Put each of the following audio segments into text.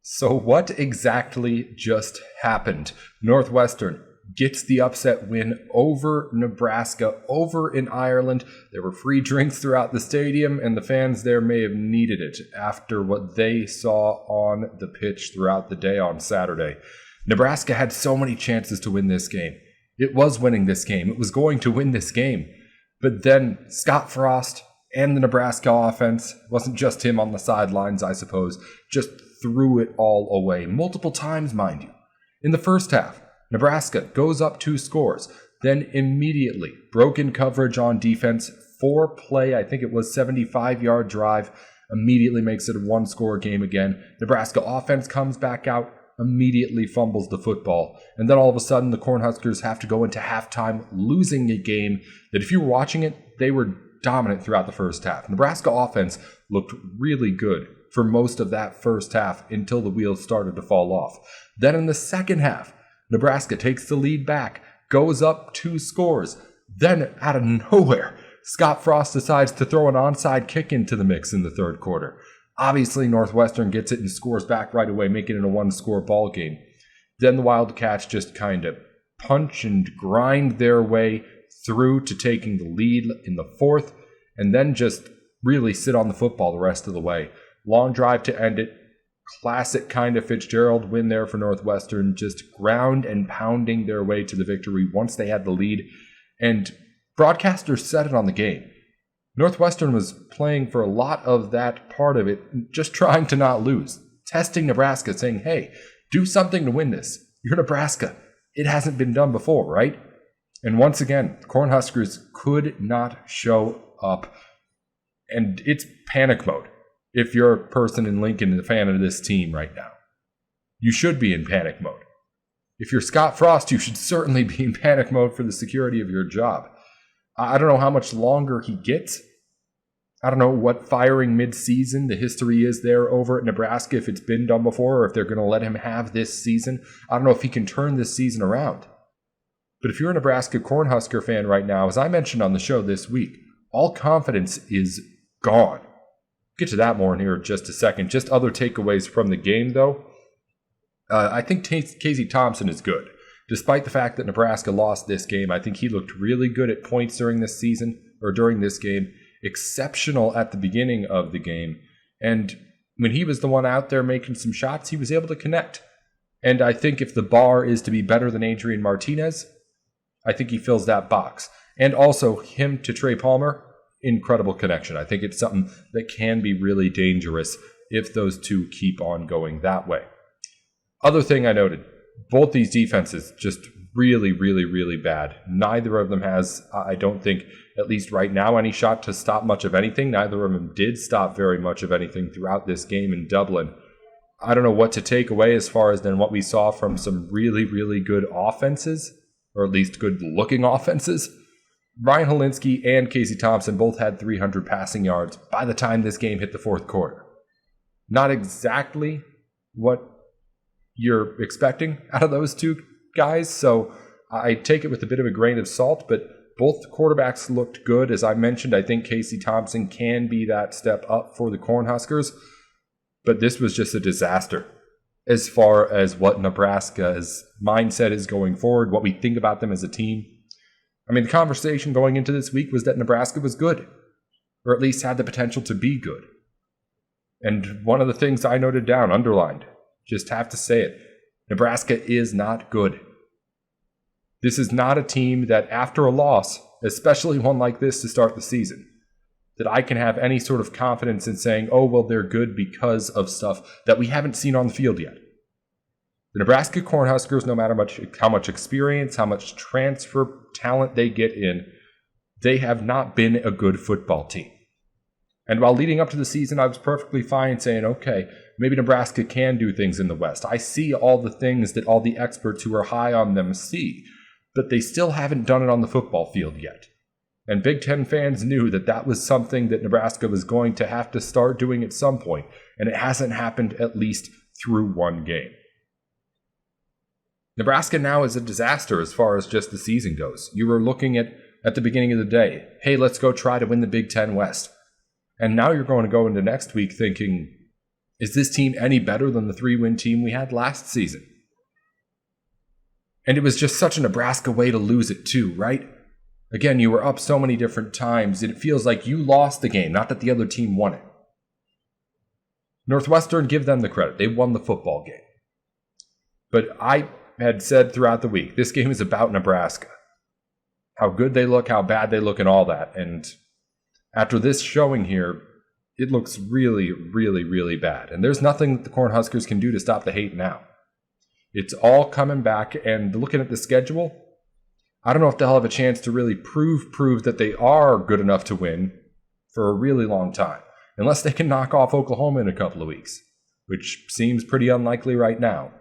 So what exactly just happened? Northwestern gets the upset win over Nebraska, over in Ireland. There were free drinks throughout the stadium, and the fans there may have needed it after what they saw on the pitch throughout the day on Saturday. Nebraska had so many chances to win this game. It was winning this game. It was going to win this game. But then Scott Frost and the Nebraska offense, wasn't just him on the sidelines, I suppose, just threw it all away, multiple times, mind you. In the first half, Nebraska goes up 2 scores, then immediately broken coverage on defense, 4-play, I think it was 75-yard drive, immediately makes it a 1-score game again. Nebraska offense comes back out, immediately fumbles the football, and then all of a sudden the Cornhuskers have to go into halftime losing a game that if you were watching it, they were dominant throughout the first half. Nebraska offense looked really good for most of that first half until the wheels started to fall off. Then in the second half, Nebraska takes the lead back, goes up 2 scores. Then out of nowhere, Scott Frost decides to throw an onside kick into the mix in the third quarter. Obviously, Northwestern gets it and scores back right away, making it a 1-score ball game. Then the Wildcats just kind of punch and grind their way through to taking the lead in the fourth, and then just really sit on the football the rest of the way. Long drive to end it. Classic kind of Fitzgerald win there for Northwestern, just ground and pounding their way to the victory once they had the lead. And broadcasters said it on the game. Northwestern was playing for a lot of that part of it, just trying to not lose. Testing Nebraska, saying, hey, do something to win this. You're Nebraska. It hasn't been done before, right? And once again, Cornhuskers could not show up. And it's panic mode. If you're a person in Lincoln and a fan of this team right now, you should be in panic mode. If you're Scott Frost, you should certainly be in panic mode for the security of your job. I don't know how much longer he gets. I don't know what firing mid-season the history is there over at Nebraska, if it's been done before, or if they're going to let him have this season. I don't know if he can turn this season around. But if you're a Nebraska Cornhusker fan right now, as I mentioned on the show this week, all confidence is gone. Get to that more in here in just a second. Just other takeaways from the game, though. I think Casey Thompson is good. Despite the fact that Nebraska lost this game, I think he looked really good at points during this season, or during this game. Exceptional at the beginning of the game. And when he was the one out there making some shots, he was able to connect. And I think if the bar is to be better than Adrian Martinez, I think he fills that box. And also, him to Trey Palmer, incredible connection. I think it's something that can be really dangerous if those two keep on going that way. Other thing I noted, both these defenses just really, really, really bad. Neither of them has, I don't think, at least right now, any shot to stop much of anything. Neither of them did stop very much of anything throughout this game in Dublin. I don't know what to take away as far as then what we saw from some really, really good offenses, or at least good-looking offenses. Ryan Helinski and Casey Thompson both had 300 passing yards by the time this game hit the fourth quarter. Not exactly what you're expecting out of those two guys, so I take it with a bit of a grain of salt, but both quarterbacks looked good. As I mentioned, I think Casey Thompson can be that step up for the Cornhuskers, but this was just a disaster as far as what Nebraska's mindset is going forward, what we think about them as a team. I mean, the conversation going into this week was that Nebraska was good, or at least had the potential to be good. And one of the things I noted down, underlined, just have to say it, Nebraska is not good. This is not a team that after a loss, especially one like this to start the season, that I can have any sort of confidence in saying, oh, well, they're good because of stuff that we haven't seen on the field yet. The Nebraska Cornhuskers, no matter how much experience, how much transfer talent they get in, they have not been a good football team. And while leading up to the season, I was perfectly fine saying, okay, maybe Nebraska can do things in the West. I see all the things that all the experts who are high on them see, but they still haven't done it on the football field yet. And Big Ten fans knew that that was something that Nebraska was going to have to start doing at some point, and it hasn't happened at least through one game. Nebraska now is a disaster as far as just the season goes. You were looking at the beginning of the day, hey, let's go try to win the Big Ten West. And now you're going to go into next week thinking, Is this team any better than the 3-win team we had last season? And it was just such a Nebraska way to lose it too, right? Again, you were up so many different times, and it feels like you lost the game, not that the other team won it. Northwestern, give them the credit. They won the football game. But I had said throughout the week, this game is about Nebraska. How good they look, how bad they look, and all that. And after this showing here, it looks really, really, really bad. And there's nothing that the Cornhuskers can do to stop the hate now. It's all coming back, and looking at the schedule, I don't know if they'll have a chance to really prove that they are good enough to win for a really long time. Unless they can knock off Oklahoma in a couple of weeks, which seems pretty unlikely right now.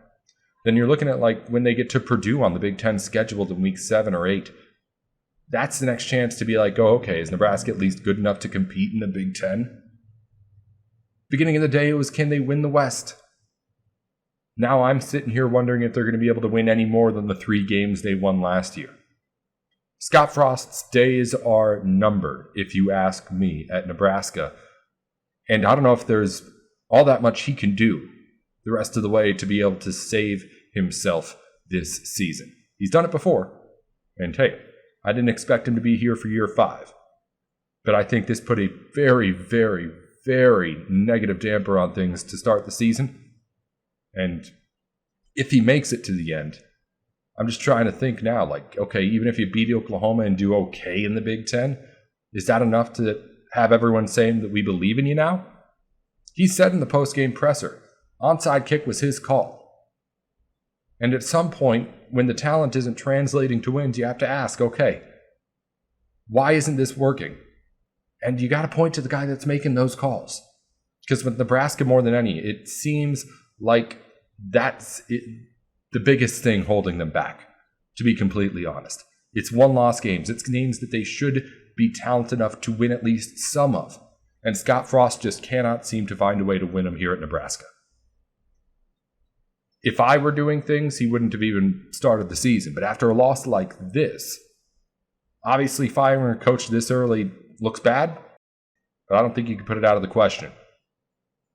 Then you're looking at like when they get to Purdue on the Big Ten schedule in week 7 or 8. That's the next chance to be like, oh, okay, is Nebraska at least good enough to compete in the Big Ten? Beginning of the day, it was, can they win the West? Now I'm sitting here wondering if they're going to be able to win any more than the 3 games they won last year. Scott Frost's days are numbered, if you ask me, at Nebraska. And I don't know if there's all that much he can do the rest of the way to be able to save himself this season. He's done it before. And hey, I didn't expect him to be here for year 5. But I think this put a very, very, very negative damper on things to start the season. And if he makes it to the end, I'm just trying to think now, like, okay, even if you beat Oklahoma and do okay in the Big Ten, is that enough to have everyone saying that we believe in you now? He said in the post-game presser, onside kick was his call. And at some point, when the talent isn't translating to wins, you have to ask, okay, why isn't this working? And you got to point to the guy that's making those calls. Because with Nebraska more than any, it seems like that's the biggest thing holding them back, to be completely honest. It's one-loss games. It's games that they should be talented enough to win at least some of. And Scott Frost just cannot seem to find a way to win them here at Nebraska. If I were doing things, he wouldn't have even started the season. But after a loss like this, obviously firing a coach this early looks bad, but I don't think you can put it out of the question.